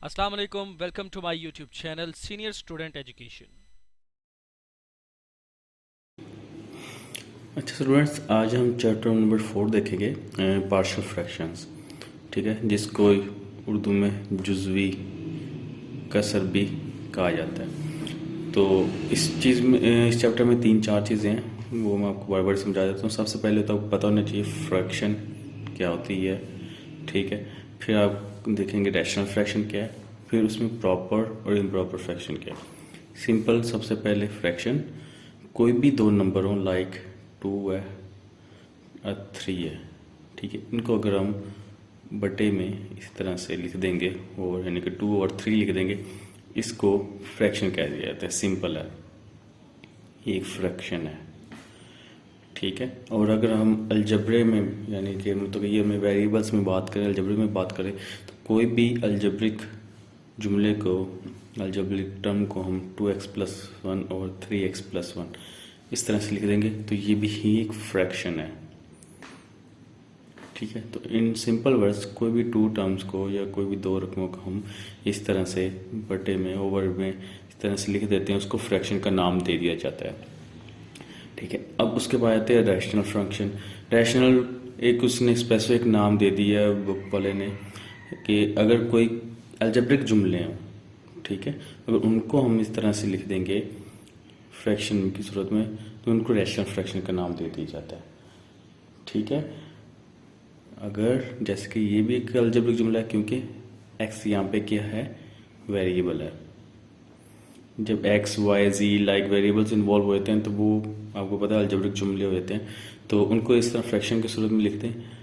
अस्सलाम वालेकुम, welcome to my YouTube channel senior student education. अच्छा स्टूडेंट्स, आज हम चैप्टर नंबर 4 देखेंगे, पार्शियल फ्रैक्शंस। ठीक है, जिसको उर्दू में जुज़वी कसर भी कहा जाता है। तो इस चैप्टर में 3-4 चीज़ें हैं, वो मैं आपको बार बार समझा देता हूँ। सबसे पहले तो आपको पता होना चाहिए फ्रैक्शन क्या होती है। ठीक है, फिर आप देखेंगे रैशनल फ्रैक्शन क्या है, फिर उसमें प्रॉपर और इम्प्रॉपर फ्रैक्शन क्या है। सिंपल, सबसे पहले फ्रैक्शन, कोई भी दो नंबर हो, लाइक 2 है और 3 है। ठीक है, इनको अगर हम बटे में इस तरह से लिख देंगे, और यानी कि 2 और 3 लिख देंगे, इसको फ्रैक्शन कह दिया जाता है। सिंपल है, ये एक फ्रैक्शन है। ठीक है, और अगर हम अलजबरे में, यानी कि मतलब ये में वेरिएबल्स में बात करें, अलजबरे में बात करें, तो कोई भी अलजब्रिक जुमले को, अलजब्रिक टर्म को हम 2x+1 और 3x+1 इस तरह से लिख देंगे, तो ये भी ही एक फ्रैक्शन है। ठीक है, तो इन सिंपल वर्ड्स कोई भी 2 टर्म्स को या कोई भी 2 रकमों को हम इस तरह से बटे में, ओवर में इस तरह से लिख देते हैं, उसको फ्रैक्शन का नाम दे दिया जाता है। ठीक है, अब उसके बाद आते हैं रैशनल फंक्शन। रैशनल एक उसने स्पेसिफिक नाम दे दिया है बुक वाले ने, कि अगर कोई अलजेब्रिक जुमले हैं, ठीक है, अगर उनको हम इस तरह से लिख देंगे फ्रैक्शन की सूरत में, तो उनको रैशनल फ्रैक्शन का नाम दे दिया जाता है। ठीक है, अगर जैसे कि ये भी एक अलजेब्रिक जुमला है, क्योंकि एक्स यहाँ पे क्या है, वेरिएबल है। जब एक्स वाई जी लाइक वेरिएबल्स इन्वॉल्व होते हैं, तो वो आपको पता है अलजेब्रिक जुमले होते हैं, तो उनको इस तरह फ्रैक्शन की सूरत में लिखते हैं।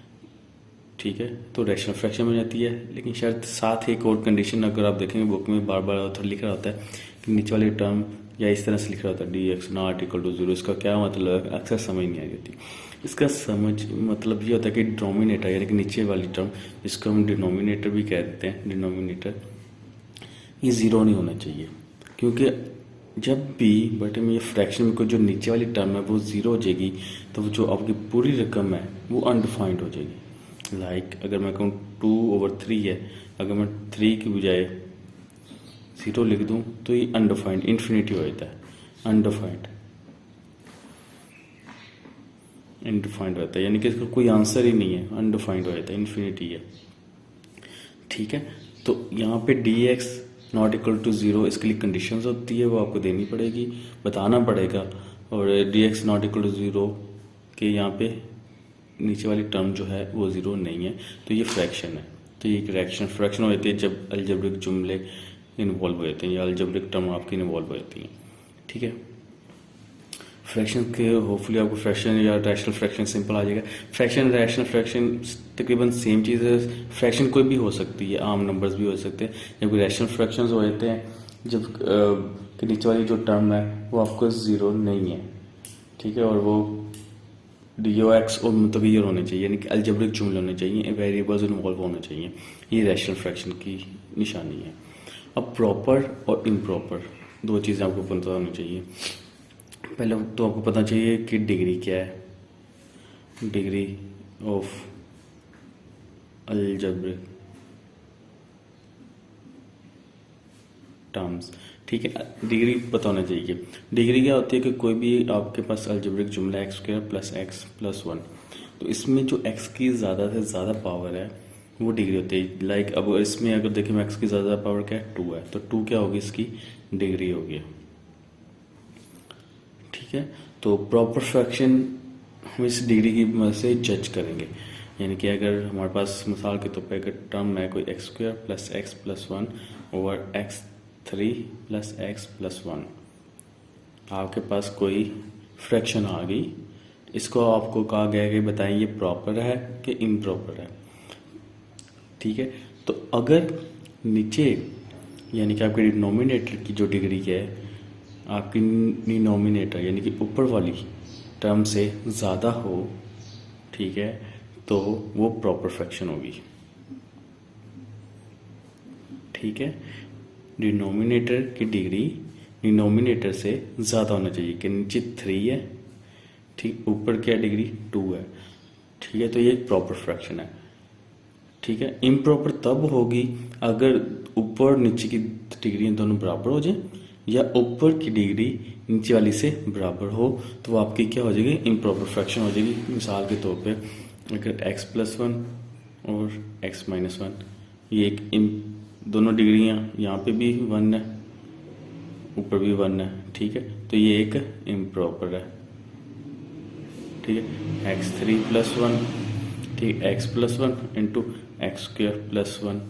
ठीक है, तो रैशनल फ्रैक्शन में जाती है। लेकिन शायद साथ ही एक और कंडीशन, अगर आप देखेंगे बुक में बार बार ऑथर लिख रहा होता है कि नीचे वाली टर्म या इस तरह से लिख रहा होता है d x not equal to 0। इसका क्या मतलब है, अक्सर समझ नहीं आई होती। इसका समझ मतलब ये होता है कि डिनोमिनेटर, यानी कि नीचे वाली टर्म, जिसको हम डिनोमिनेटर भी कह देते हैं, डिनोमिनेटर, ये ज़ीरो नहीं होना चाहिए। क्योंकि जब भी बटे में ये फ्रैक्शन में कोई जो नीचे वाली टर्म है वो ज़ीरो हो जाएगी, तो जो आपकी पूरी रकम है वो अनडिफाइंड हो जाएगी। लाइक अगर मैं कहूँ 2/3 है, अगर मैं 3 की बजाय 0 लिख दूँ, तो ये अनडिफाइंड इन्फिनिटी हो जाता है। अनडिफाइंड इनडिफाइंड होता है, यानी कि इसका कोई आंसर ही नहीं है, अनडिफाइंड हो जाता है, इन्फिनिटी है। ठीक है, तो यहाँ पे d x not equal to 0, इसके लिए कंडीशंस होती है, वो आपको देनी पड़ेगी, बताना पड़ेगा। और d x not equal to 0 के यहाँ पे नीचे वाली टर्म जो है वो 0 नहीं है, तो ये फ्रैक्शन है। तो ये एक फ्रैक्शन हो जाती है जब अलजेब्रिक जुमले इन्वॉल्व हो जाते हैं या अलजेब्रिक टर्म आपकी इन्वॉल्व हो जाती हैं। ठीक है, फ्रैक्शन के होपफुली आपको फ्रैक्शन या रैशनल फ्रैक्शन सिंपल आ जाएगा। फ्रैक्शन रैशनल फ्रैक्शन तकरीबन सेम चीज़ है। फ्रैक्शन कोई भी हो सकती है, आम नंबर्स भी हो सकते हैं। जब रैशनल फ्रैक्शंस हो जाते हैं जब कि नीचे वाली जो टर्म है वो आपको 0 नहीं है। ठीक है, और वो डी ओ एक्स और मुतगय्यर होने चाहिए, यानी कि अलजेब्रिक जुमले होने चाहिए, वेरिएबल्स इन्वॉल्व होने चाहिए। ये रैशनल फ्रैक्शन की निशानी है। अब प्रॉपर और इम्प्रॉपर दो चीज़ें आपको पता होनी चाहिए। पहले तो आपको पता चाहिए कि डिग्री क्या है, डिग्री ऑफ अलजेब्रिक टर्म्स। ठीक है, डिग्री पता होना चाहिए। डिग्री क्या होती है कि कोई भी आपके पास अलजेब्रिक जुमला x² + x+1, तो इसमें जो x की ज़्यादा से ज़्यादा पावर है वो डिग्री होती है। लाइक अब इसमें अगर देखें x की ज़्यादा पावर क्या है, 2 है, तो 2 क्या होगी, इसकी डिग्री होगी। ठीक है, तो प्रॉपर फ्रैक्शन हम इस डिग्री की मदद से जज करेंगे। यानी कि अगर हमारे पास मिसाल के तौर पर अगर टर्म है कोई x² + x+1 over x3 + x+1, आपके पास कोई फ्रैक्शन आ गई, इसको आपको कहा गया है कि बताएं ये प्रॉपर है कि इम्प्रॉपर है। ठीक है, तो अगर नीचे यानी कि आपके डिनोमिनेटर की जो डिग्री है, आपकी डिनोमिनेटर यानी कि ऊपर वाली टर्म से ज़्यादा हो, ठीक है, तो वो प्रॉपर फ्रैक्शन होगी। ठीक है, डिनोमिनेटर की डिग्री डिनोमिनेटर से ज़्यादा होना चाहिए, कि नीचे 3 है, ठीक, ऊपर क्या डिग्री 2 है। ठीक है, तो ये एक प्रॉपर फ्रैक्शन है। ठीक है। इम्प्रॉपर तब होगी अगर ऊपर नीचे की डिग्री दोनों बराबर हो जाए या ऊपर की डिग्री नीचे वाली से बराबर हो, तो वो आपकी क्या हो जाएगी, इम्प्रॉपर फ्रैक्शन हो जाएगी। मिसाल के तौर पे अगर x+1 और x-1 ये दोनों डिग्रियां यहाँ पे भी 1 है, ऊपर भी 1 है, ठीक है, तो ये एक इम्प्रॉपर है, ठीक है। x3+1, ठीक, x+1 इंटू x²+1।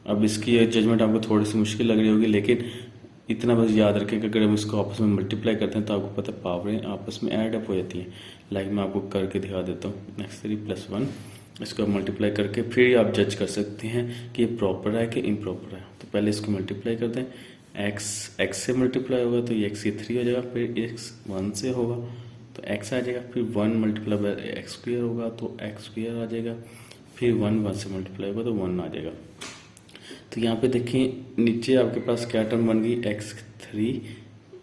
अब इसकी जजमेंट आपको थोड़ी सी मुश्किल लग रही होगी, लेकिन इतना बस याद रखें कि अगर हम इसको आपस में मल्टीप्लाई करते हैं तो आपको पता है पावरें आपस में ऐड अप हो जाती हैं। लाइक मैं आपको करके दिखा देता हूँ। x3+1 इसको मल्टीप्लाई करके फिर आप जज कर सकते हैं कि ये प्रॉपर है कि इम्प्रॉपर है। तो पहले इसको मल्टीप्लाई करते हैं। x से मल्टीप्लाई होगा तो ये x3 हो जाएगा, फिर x 1 से होगा तो x आ जाएगा, फिर 1 मल्टीप्लाई बाय x² होगा तो x² आ जाएगा, फिर 1 से मल्टीप्लाई होगा तो 1 आ जाएगा। तो यहाँ पे देखिए नीचे आपके पास क्या टर्म बन गई, x3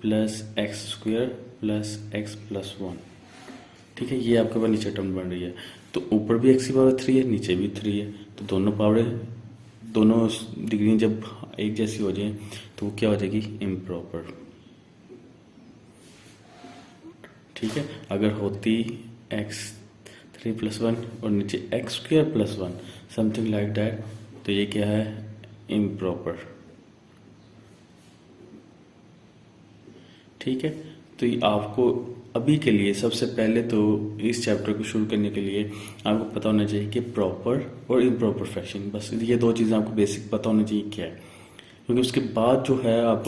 plus x² plus x+1, ठीक है, ये आपके पास नीचे टर्म बन रही है। तो ऊपर भी x की पावर 3 है, नीचे भी 3 है, तो दोनों पावर दोनों डिग्री जब एक जैसी हो जाए तो वो क्या हो जाएगी, इम्प्रॉपर, ठीक है। अगर होती x3+1 और नीचे x²+1 समथिंग लाइक दैट, तो ये क्या है, इम्प्रॉपर, ठीक है। तो ये आपको अभी के लिए सबसे पहले तो इस चैप्टर को शुरू करने के लिए आपको पता होना चाहिए कि प्रॉपर और इम्प्रॉपर फ्रैक्शन, बस ये दो चीज़ें आपको बेसिक पता होना चाहिए क्या है, क्योंकि उसके बाद जो है आप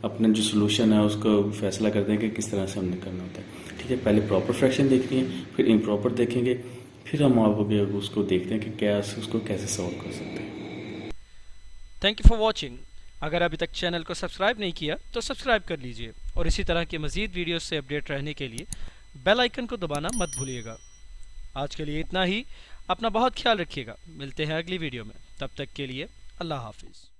अपने जो सोल्यूशन है उसको फैसला करते हैं कि किस तरह से हमने करना होता है, ठीक है। पहले प्रॉपर फ्रैक्शन देखनी है, फिर इम्प्रॉपर देखेंगे, फिर हम आगे उसको देखते हैं कि क्या उसको कैसे सॉल्व कर सकते हैं। Thank you for watching. अगर अभी तक चैनल को सब्सक्राइब नहीं किया तो सब्सक्राइब कर लीजिए और इसी तरह के मज़ीद वीडियोस से अपडेट रहने के लिए बेल आइकन को दबाना मत भूलिएगा। आज के लिए इतना ही। अपना बहुत ख्याल रखिएगा। मिलते हैं अगली वीडियो में। तब तक के लिए अल्लाह हाफिज़।